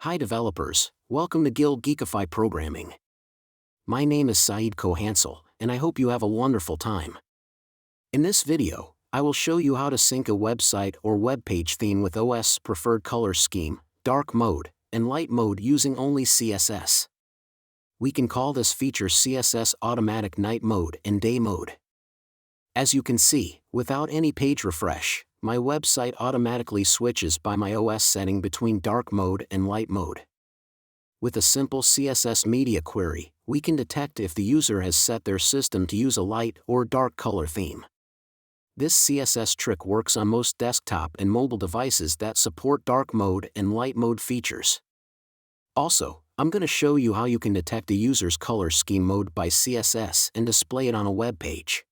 Hi developers, welcome to gilgeekify programming. My name is Saeed Kohansel, and I hope you have a wonderful time. In this video, I will show you how to sync a website or web page theme with OS preferred color scheme, dark mode, and light mode using only CSS. We can call this feature CSS Automatic Night Mode and Day Mode. As you can see, without any page refresh, my website automatically switches by my OS setting between dark mode and light mode. With a simple CSS Media query, we can detect if the user has set their system to use a light or dark color theme. This CSS trick works on most desktop and mobile devices that support dark mode and light mode features. Also, I'm going to show you how you can detect a user's color scheme mode by CSS and display it on a web page.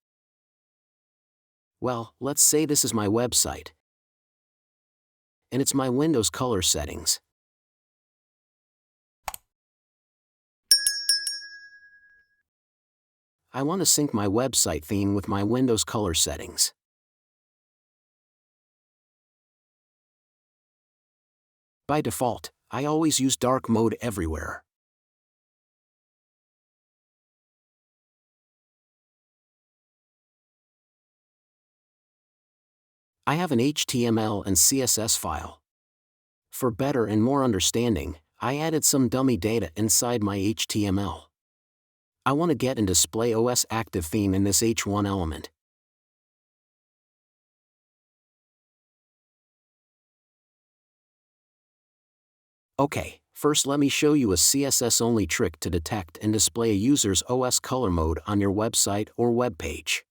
Well, let's say this is my website, and it's my Windows color settings. I want to sync my website theme with my Windows color settings. By default, I always use dark mode everywhere. I have an HTML and CSS file. For better and more understanding, I added some dummy data inside my HTML. I want to get and display OS active theme in this h1 element. Okay, first let me show you a CSS-only trick to detect and display a user's OS color mode on your website or web page.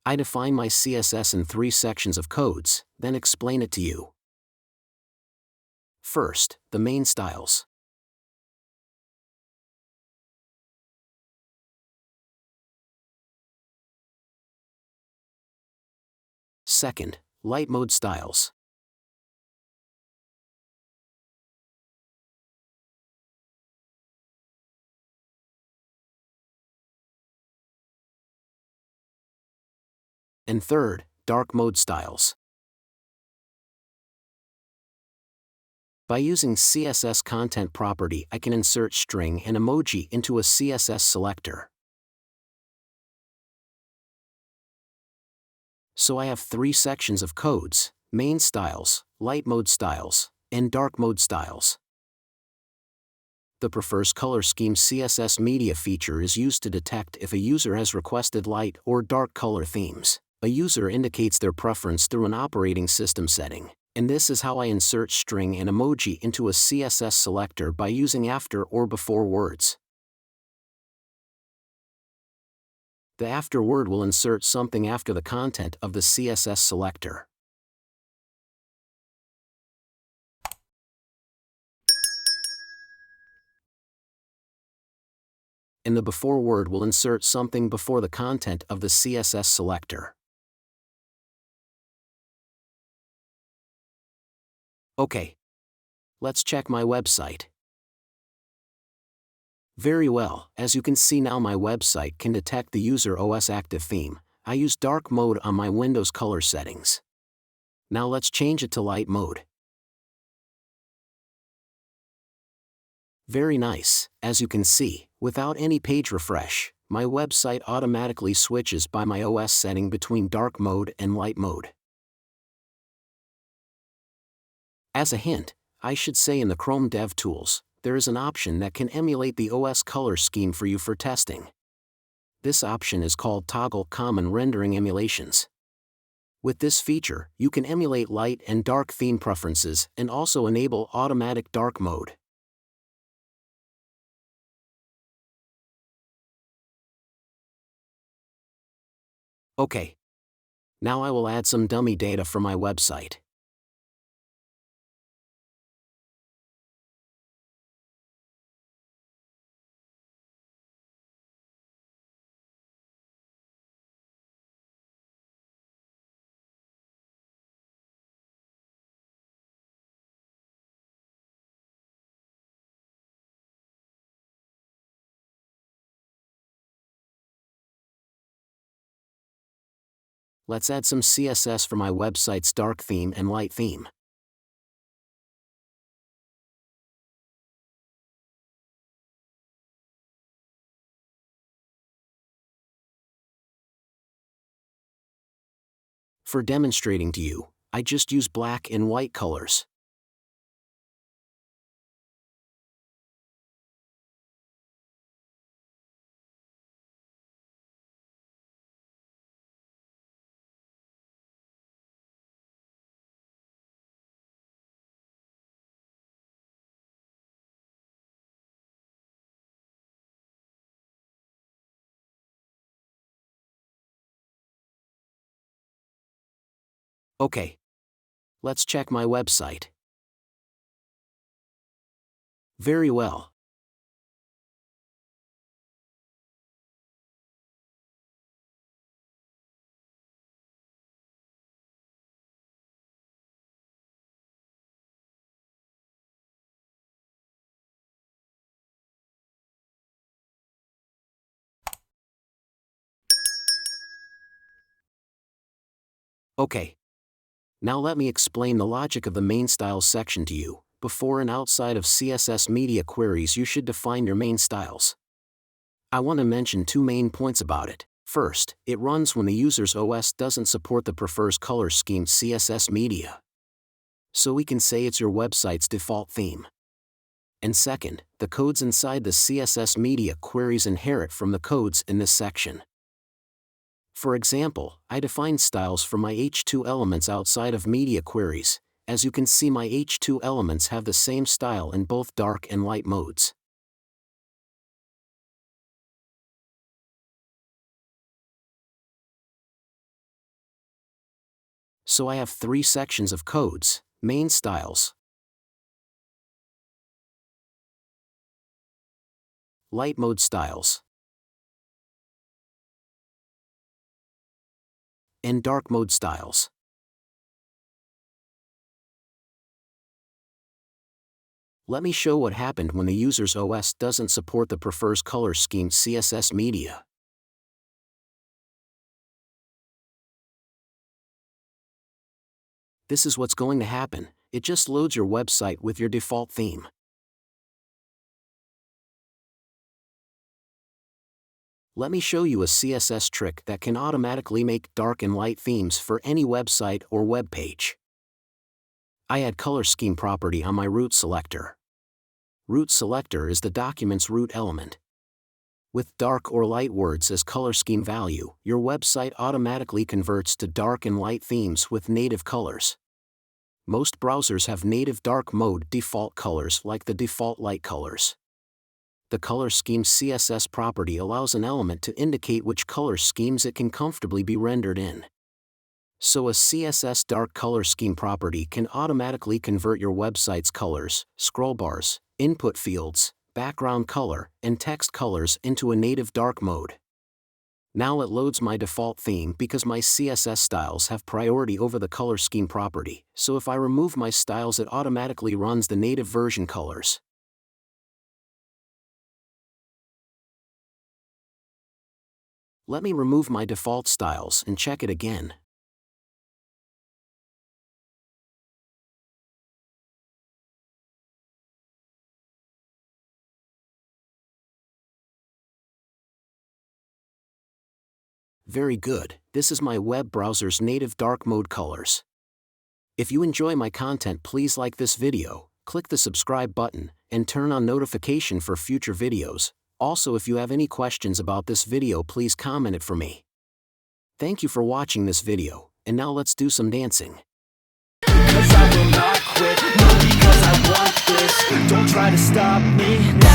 I define my CSS in 3 sections of codes, then explain it to you. First, the main styles. Second, light mode styles. And third, dark mode styles. By using CSS content property, I can insert string and emoji into a CSS selector. So I have 3 sections of codes: main styles, light mode styles, and dark mode styles. The prefers color scheme CSS Media Feature is used to detect if a user has requested light or dark color themes. A user indicates their preference through an operating system setting, and this is how I insert string and emoji into a CSS selector by using after or before words. The after word will insert something after the content of the CSS selector. And the before word will insert something before the content of the CSS selector. Okay. Let's check my website. Very well, as you can see now my website can detect the user OS active theme. I use dark mode on my Windows color settings. Now let's change it to light mode. Very nice, as you can see, without any page refresh, my website automatically switches by my OS setting between dark mode and light mode. As a hint, I should say in the Chrome DevTools, there is an option that can emulate the OS color scheme for you for testing. This option is called Toggle Common Rendering Emulations. With this feature, you can emulate light and dark theme preferences and also enable automatic dark mode. Okay. Now I will add some dummy data for my website. Let's add some CSS for my website's dark theme and light theme. For demonstrating to you, I just use black and white colors. Okay. Let's check my website. Very well. Okay. Now let me explain the logic of the main styles section to you. Before and outside of CSS media queries, you should define your main styles. I want to mention two main points about it. First, it runs when the user's OS doesn't support the prefers color scheme CSS media. So we can say it's your website's default theme. And second, the codes inside the CSS media queries inherit from the codes in this section. For example, I define styles for my H2 elements outside of media queries. As you can see, my H2 elements have the same style in both dark and light modes. So I have three sections of codes: main styles, light mode styles, and dark mode styles. Let me show what happened when the user's OS doesn't support the prefers color scheme CSS media. This is what's going to happen. It just loads your website with your default theme. Let me show you a CSS trick that can automatically make dark and light themes for any website or web page. I add color scheme property on my root selector. Root selector is the document's root element. With dark or light words as color scheme value, your website automatically converts to dark and light themes with native colors. Most browsers have native dark mode default colors like the default light colors. The color scheme CSS property allows an element to indicate which color schemes it can comfortably be rendered in. So a CSS dark color scheme property can automatically convert your website's colors, scroll bars, input fields, background color, and text colors into a native dark mode. Now it loads my default theme because my CSS styles have priority over the color scheme property, so if I remove my styles it automatically runs the native version colors. Let me remove my default styles and check it again. Very good, this is my web browser's native dark mode colors. If you enjoy my content, please like this video, click the subscribe button, and turn on notification for future videos. Also, if you have any questions about this video, please comment it for me. Thank you for watching this video, and now let's do some dancing. Because I will not quit, not because I want this. Don't try to stop me now.